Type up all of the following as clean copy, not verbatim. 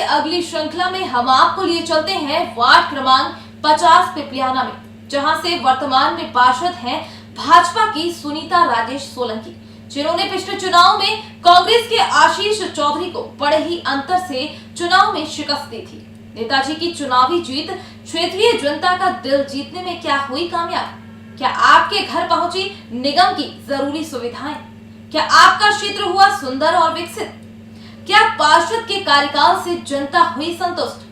अगली श्रृंखला में हम आपको लिए चलते हैं वार्ड क्रमांक 50 पिपलियाना में, जहां से वर्तमान में पार्षद हैं भाजपा की सुनीता राजेश सोलंकी, जिन्होंने पिछले चुनाव में कांग्रेस के आशीष चौधरी को बड़े ही अंतर से चुनाव में शिकस्त दी थी। नेताजी की चुनावी जीत क्षेत्रीय जनता का दिल जीतने में क्या हुई कामयाब? क्या आपके घर पहुंची निगम की जरूरी सुविधाएं? क्या आपका क्षेत्र हुआ सुंदर और विकसित? क्या पार्षद के कार्यकाल से जनता हुई संतुष्ट?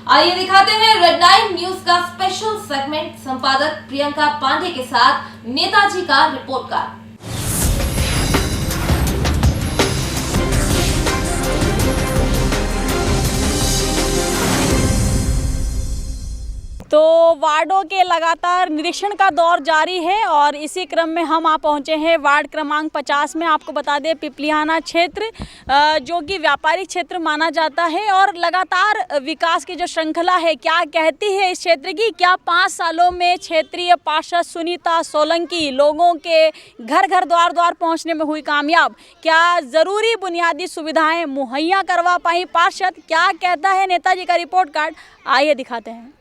आइए दिखाते हैं रेड 9 न्यूज का स्पेशल सेगमेंट संपादक प्रियंका पांडे के साथ नेताजी का रिपोर्ट कार्ड। तो वार्डों के लगातार निरीक्षण का दौर जारी है और इसी क्रम में हम आ पहुंचे हैं वार्ड क्रमांक 50 में। आपको बता दें पिपलियाना क्षेत्र जो कि व्यापारिक क्षेत्र माना जाता है और लगातार विकास की जो श्रृंखला है क्या कहती है इस क्षेत्र की? क्या 5 सालों में क्षेत्रीय पार्षद सुनीता सोलंकी लोगों के घर घर द्वार द्वार पहुँचने में हुई कामयाब? क्या ज़रूरी बुनियादी सुविधाएँ मुहैया करवा पाई पार्षद? क्या कहता है नेताजी का रिपोर्ट कार्ड, आइए दिखाते हैं।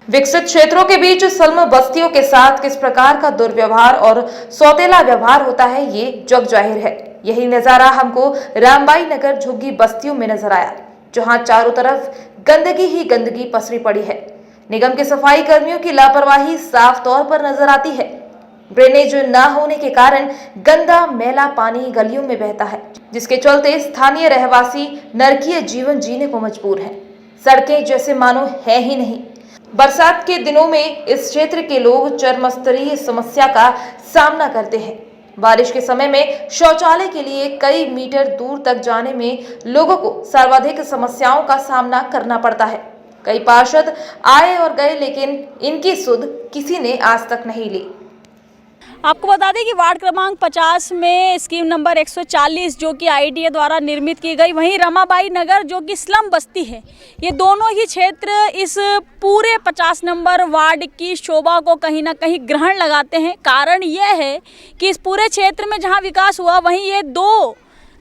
विकसित क्षेत्रों के बीच स्लम बस्तियों के साथ किस प्रकार का दुर्व्यवहार और सौतेला व्यवहार होता है ये जग जाहिर है। यही नजारा हमको रामबाई नगर झुग्गी बस्तियों में नजर आया, जहां चारों तरफ गंदगी ही गंदगी पसरी पड़ी है। निगम के सफाई कर्मियों की लापरवाही साफ तौर पर नजर आती है। ड्रेनेज न होने के कारण गंदा मैला पानी गलियों में बहता है, जिसके चलते स्थानीय रहवासी नरकीय जीवन जीने को मजबूर हैं। सड़कें जैसे मानो है ही नहीं। बरसात के दिनों में इस क्षेत्र के लोग चरमस्तरीय समस्या का सामना करते हैं। बारिश के समय में शौचालय के लिए कई मीटर दूर तक जाने में लोगों को सर्वाधिक समस्याओं का सामना करना पड़ता है। कई पार्षद आए और गए, लेकिन इनकी सुध किसी ने आज तक नहीं ली। आपको बता दें कि वार्ड क्रमांक 50 में स्कीम नंबर 140 जो कि आईडीए द्वारा निर्मित की गई, वहीं रमाबाई नगर जो कि स्लम बस्ती है, ये दोनों ही क्षेत्र इस पूरे 50 नंबर वार्ड की शोभा को कहीं ना कहीं ग्रहण लगाते हैं। कारण यह है कि इस पूरे क्षेत्र में जहां विकास हुआ वहीं ये 2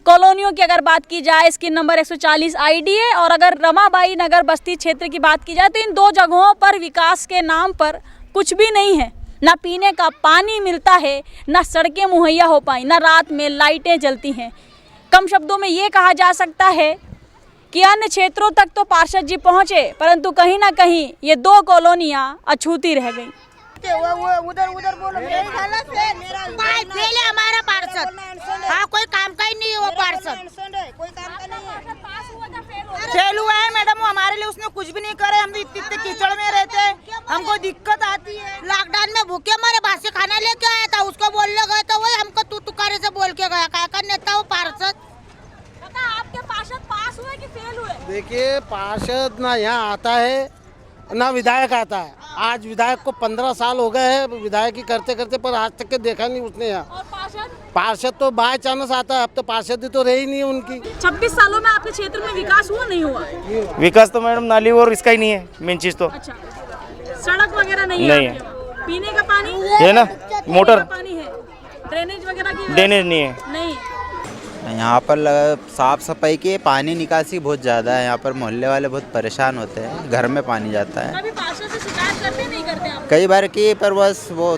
कॉलोनियों की अगर बात की जाए, स्कीम नंबर 140 आईडीए और अगर रमाबाई नगर बस्ती क्षेत्र की बात की जाए, तो इन 2 जगहों पर विकास के नाम पर कुछ भी नहीं है। ना पीने का पानी मिलता है, ना सड़कें मुहैया हो पाई, ना रात में लाइटें जलती हैं। कम शब्दों में ये कहा जा सकता है कि अन्य क्षेत्रों तक तो पार्षद जी पहुँचे, परंतु कहीं ना कहीं ये 2 कॉलोनियाँ अछूती रह गई। उधर बोलो पहले हमारा पार्षद, हाँ कोई काम का ही नहीं है वो पार्षद, कोई काम का नहीं है। फेल हुआ है मैडम, वो हमारे लिए उसने कुछ भी नहीं करे। हम भी इतने कीचड़ में रहते हैं, हमको दिक्कत आती है। लॉकडाउन में भूखे मारे बासी खाना लेके आया था, उसको बोलने गए तो वही हमको तू तुकारे से बोल के गया। क्या का नेता वो पार्षद? आपके पार्षद पास हुए कि फेल हुए? देखिए, पार्षद ना यहाँ आता है ना विधायक आता है। आज विधायक को 15 साल हो गए हैं विधायक ही करते करते, पर आज तक के देखा नहीं उसने यहाँ। और पार्षद तो बाय चांस आता है, अब तो पार्षद तो रही नहीं उनकी। 26 सालों में आपके क्षेत्र में विकास हुआ नहीं हुआ? विकास तो मैडम नाली और इसका ही नहीं है, मेन चीज तो। अच्छा, सड़क वगैरह नहीं है? पीने का पानी है ना, मोटर पानी है, ड्रेनेज वगैरह की ड्रेनेज नहीं है। नहीं, यहाँ पर साफ सफाई की पानी निकासी बहुत ज़्यादा है। यहाँ पर मोहल्ले वाले बहुत परेशान होते हैं, घर में पानी जाता है। कभी पार्षद से शिकायत करते नहीं करते आप? कई बार की, पर बस वो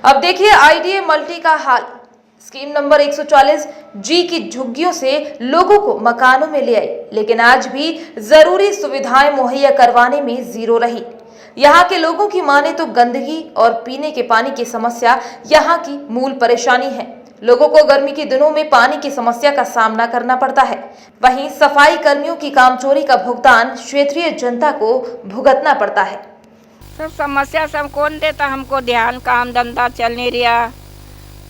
अब देखिए आईडीए मल्टी का हाल। स्कीम नंबर 140 जी की झुग्गियों से लोगों को मकानों में ले आई, लेकिन आज भी जरूरी सुविधाएं मुहैया करवाने में जीरो रही। यहाँ के लोगों की माने तो गंदगी और पीने के पानी की समस्या यहाँ की मूल परेशानी है। लोगों को गर्मी के दिनों में पानी की समस्या का सामना करना पड़ता है। वहीं सफाई कर्मियों की कामचोरी का भुगतान क्षेत्रीय जनता को भुगतना पड़ता है। सब समस्या सब कौन देता हमको ध्यान, काम धंधा चल नहीं रहा,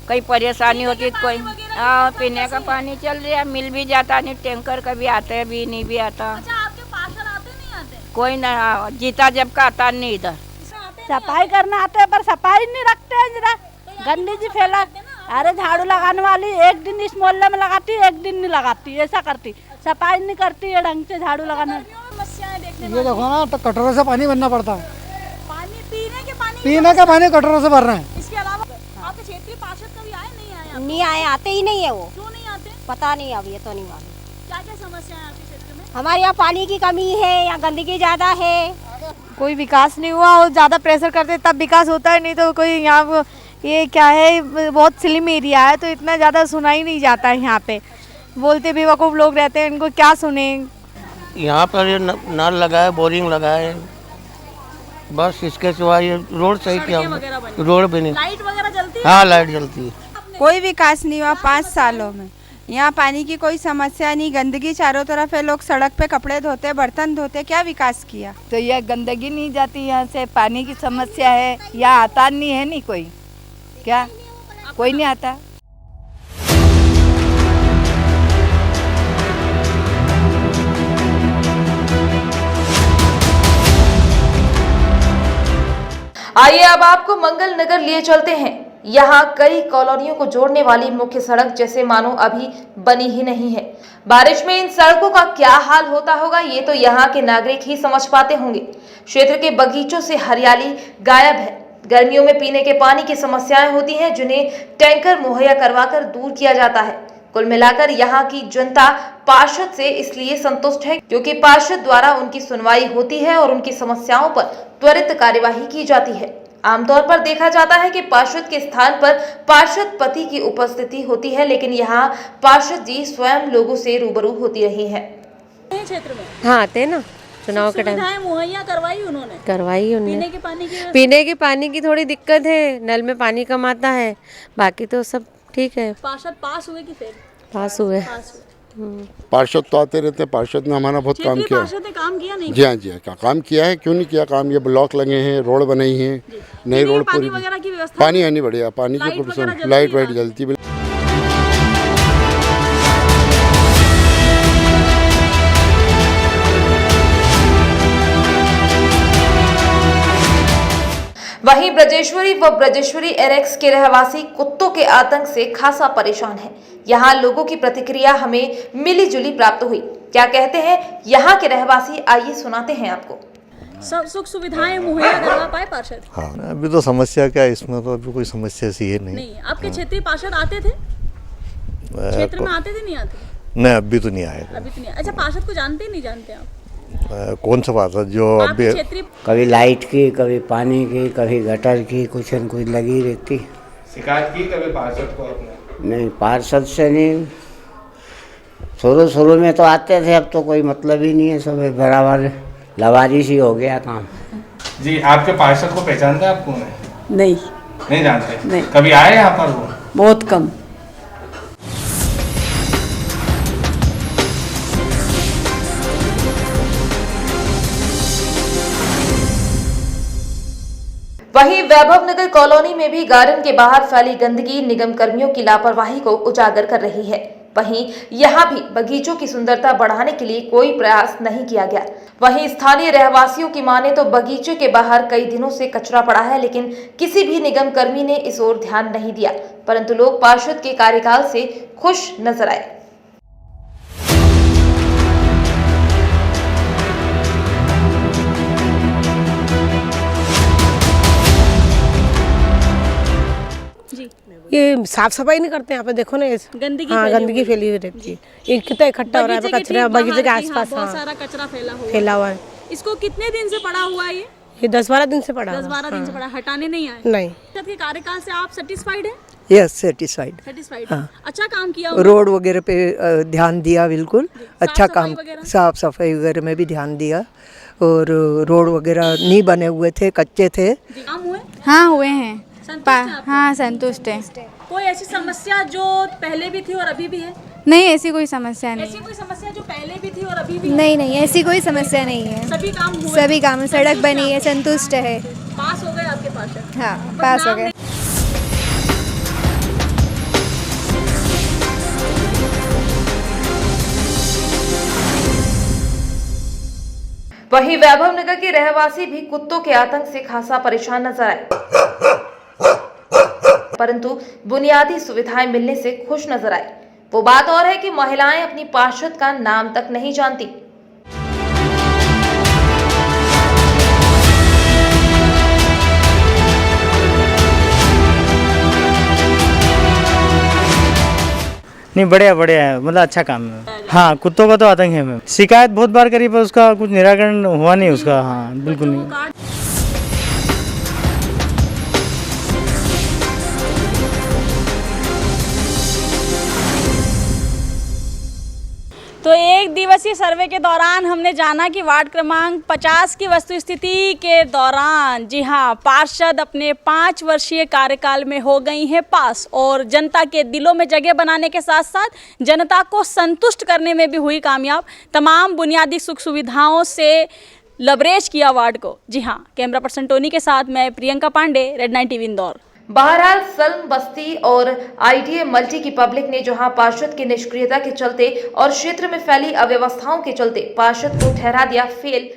कई परेशानी होती, कोई पीने का पानी चल रहा, मिल भी जाता नहीं, टैंकर कभी आता है भी नहीं भी आता। अच्छा, आपके पार्षद आते नहीं आते? कोई ना, जीता जब का आता नहीं इधर। सफाई करना आते हैं पर सफाई नहीं रखते हैं, जरा गंदगी फैला। अरे झाड़ू लगाने वाली एक दिन इस मोहल्ले में लगाती, एक दिन नहीं लगाती, ऐसा करती, सफाई नहीं करती है ढंग से झाड़ू लगाने। समस्याएं देखने ये देखो ना, तो कटोरों से पानी भरना पड़ता है। पानी पीने का पानी कटोरों से भर रहे हैं। इसके अलावा आपके क्षेत्रीय पार्षद कभी आए नहीं आए? नहीं आए, आते ही नहीं है वो। क्यों नहीं आते? पता नहीं, अब ये तो नहीं मालूम। क्या क्या समस्या है आपके क्षेत्र में? हमारे यहाँ पानी की कमी है, यहाँ गंदगी ज्यादा है। कोई विकास नहीं हुआ और ज़्यादा प्रेशर करते तब विकास होता है, नहीं तो कोई यहाँ ये क्या है, बहुत स्लिम एरिया है तो इतना ज़्यादा सुना ही नहीं जाता है। यहाँ पे बोलते बेवकूफ़ लोग रहते हैं, इनको क्या सुने। यहाँ पर ये नल लगा है, बोरिंग लगा है, बस इसके सिवा ये रोड सही किया, रोड भी नहीं। लाइट वगैरह जलती है? हाँ, लाइट जलती है। कोई विकास नहीं हुआ 5 सालों में। यहाँ पानी की कोई समस्या नहीं, गंदगी चारों तरफ है, लोग सड़क पे कपड़े धोते, बर्तन धोते, क्या विकास किया? तो यह गंदगी नहीं जाती यहाँ से, पानी की समस्या है, यहाँ आता नहीं है, नहीं कोई, क्या कोई नहीं आता। आइए अब आपको मंगल नगर लिए चलते हैं। यहाँ कई कॉलोनियों को जोड़ने वाली मुख्य सड़क जैसे मानो अभी बनी ही नहीं है। बारिश में इन सड़कों का क्या हाल होता होगा ये तो यहाँ के नागरिक ही समझ पाते होंगे। क्षेत्र के बगीचों से हरियाली गायब है। गर्मियों में पीने के पानी की समस्याएं होती हैं जिन्हें टैंकर मुहैया करवाकर दूर किया जाता है। कुल मिलाकर यहाँ की जनता पार्षद से इसलिए संतुष्ट है क्योंकि पार्षद द्वारा उनकी सुनवाई होती है और उनकी समस्याओं पर त्वरित कार्यवाही की जाती है। आमतौर पर देखा जाता है कि पार्षद के स्थान पर पार्षद पति की उपस्थिति होती है, लेकिन यहाँ पार्षद जी स्वयं लोगों से रूबरू होती रही है। क्षेत्र में हाँ आते हैं ना, चुनाव के टाइम सुविधाएं मुहैया करवाई उन्होंने? करवाई उन्होंने। पीने के पानी की थोड़ी दिक्कत है, नल में पानी कम आता है, बाकी तो सब ठीक है। पार्षद पास हुए कि फेल? पास हुए। पार्षद तो आते रहते हैं, पार्षद ने हमारा बहुत काम किया। पार्षद ने काम किया नहीं? जी हाँ, जी हाँ, काम किया है, क्यों नहीं किया काम। ये ब्लॉक लगे हैं, रोड बनाई है, नई रोड पूरी, पानी है नहीं बढ़िया, पानी की लाइट वाइट जलती। वहीं ब्रजेश्वरी व ब्रजेश्वरी एरेक्स के रहवासी कुत्तों के आतंक से खासा परेशान हैं। यहाँ लोगों की प्रतिक्रिया हमें मिली जुली प्राप्त हुई। क्या कहते हैं यहाँ के रहवासी, आइए सुनाते हैं आपको। सब सुख सुविधाएं मुहैया करवा पाए पार्षद? हाँ, अभी तो समस्या क्या है इसमें, तो अभी कोई समस्या सी है नहीं। आपके क्षेत्रीय पार्षद आते थे? क्षेत्र में आते थे नहीं आते? नहीं, अभी तो नहीं आए। अभी तो नहीं। अच्छा, पार्षद को जानते नहीं जानते आप? कौन सा पार्षद जो अभी? कभी लाइट की, कभी पानी की, कभी गटर की, कुछ न कुछ लगी रहती। शिकायत की कभी पार्षद को आपने? नहीं, पार्षद से नहीं। शुरू में तो आते थे, अब तो कोई मतलब ही नहीं है, सब बराबर लवारिश ही हो गया काम। जी, आपके पार्षद को पहचानते हैं आप कौन है? नहीं जानते? नहीं। कभी आए यहाँ पर वो? बहुत कम। वहीं वैभव नगर कॉलोनी में भी गार्डन के बाहर फैली गंदगी निगम कर्मियों की लापरवाही को उजागर कर रही है। वहीं यहाँ भी बगीचों की सुंदरता बढ़ाने के लिए कोई प्रयास नहीं किया गया। वहीं स्थानीय रहवासियों की माने तो बगीचे के बाहर कई दिनों से कचरा पड़ा है, लेकिन किसी भी निगम कर्मी ने इस ओर ध्यान नहीं दिया, परंतु लोग पार्षद के कार्यकाल से खुश नजर आए। ये साफ सफाई नहीं करते यहाँ पे, देखो ना, गंदगी हाँ, गंदगी फैली हुई रहती है। कितना इकट्ठा हो रहा है कचरा बगीचे के आसपास। बहुत सारा कचरा फैला हुआ है। इसको कितने दिन से पड़ा हुआ है? ये 10-12 दिन से पड़ा। 10-12 दिन से पड़ा, हटाने नहीं आए? नहीं। के कार्यकाल से आप सेटिस्फाइड है? Yes, satisfied. हाँ। अच्छा काम किया, रोड वगैरह पे ध्यान दिया, बिल्कुल अच्छा काम, साफ सफाई वगैरह में भी ध्यान दिया, और रोड वगैरह नहीं बने हुए थे, कच्चे थे। काम हुए? हाँ, हुए हैं। हाँ, संतुष्ट है। कोई ऐसी समस्या जो पहले भी थी और अभी भी है? नहीं, ऐसी कोई समस्या नहीं। ऐसी कोई समस्या जो पहले भी थी और अभी भी? नहीं, ऐसी कोई समस्या नहीं है। सभी काम हुए? सभी काम, सड़क बनी है, संतुष्ट है। पास हो गए आपके पार्षद? हाँ, पास हो गए। वहीं वैभव नगर के रहवासी भी कुत्तों के आतंक से खासा परेशान नजर आए। परंतु बुनियादी सुविधाएं मिलने से खुश नजर आई। वो बात और है कि महिलाएं अपनी पार्षद का नाम तक नहीं जानती। नहीं बढ़िया है, मतलब अच्छा काम है। हाँ, कुत्तों का तो आतंक है मैम। शिकायत बहुत बार करी पर उसका कुछ निराकरण हुआ नहीं उसका। हाँ, बिल्कुल नहीं। तो एक दिवसीय सर्वे के दौरान हमने जाना कि वार्ड क्रमांक 50 की वस्तुस्थिति के दौरान जी हाँ, पार्षद अपने 5 वर्षीय कार्यकाल में हो गई हैं पास और जनता के दिलों में जगह बनाने के साथ साथ जनता को संतुष्ट करने में भी हुई कामयाब। तमाम बुनियादी सुख सुविधाओं से लबरेज किया वार्ड को। जी हाँ, कैमरा पर्सन टोनी के साथ मैं प्रियंका पांडे, रेड 9 टीवी इंदौर। बहरहाल सल्म बस्ती और आईडीए मल्टी की पब्लिक ने जहां पार्षद की निष्क्रियता के चलते और क्षेत्र में फैली अव्यवस्थाओं के चलते पार्षद को ठहरा दिया फेल।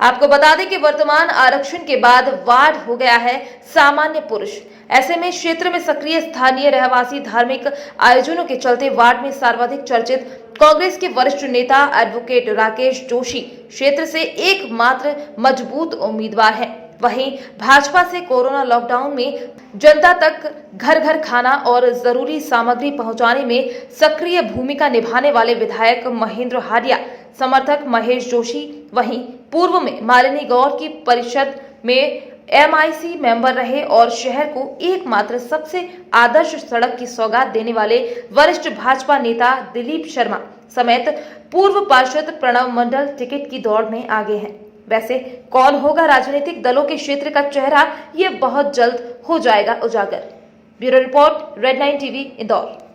आपको बता दें कि वर्तमान आरक्षण के बाद वार्ड हो गया है सामान्य पुरुष। ऐसे में क्षेत्र में सक्रिय स्थानीय रहवासी धार्मिक आयोजनों के चलते वार्ड में सर्वाधिक चर्चित कांग्रेस के वरिष्ठ नेता एडवोकेट राकेश जोशी क्षेत्र से एकमात्र मजबूत उम्मीदवार हैं। वहीं भाजपा से कोरोना लॉकडाउन में जनता तक घर घर खाना और जरूरी सामग्री पहुंचाने में सक्रिय भूमिका निभाने वाले विधायक महेंद्र हारिया, समर्थक महेश जोशी, वहीं पूर्व में मालिनी गौर की परिषद में MIC मेंबर रहे और शहर को एकमात्र सबसे आदर्श सड़क की सौगात देने वाले वरिष्ठ भाजपा नेता दिलीप शर्मा समेत पूर्व पार्षद प्रणव मंडल टिकट की दौड़ में आगे हैं। वैसे कौन होगा राजनीतिक दलों के क्षेत्र का चेहरा, ये बहुत जल्द हो जाएगा उजागर। Bureau report, red 9 TV Indore.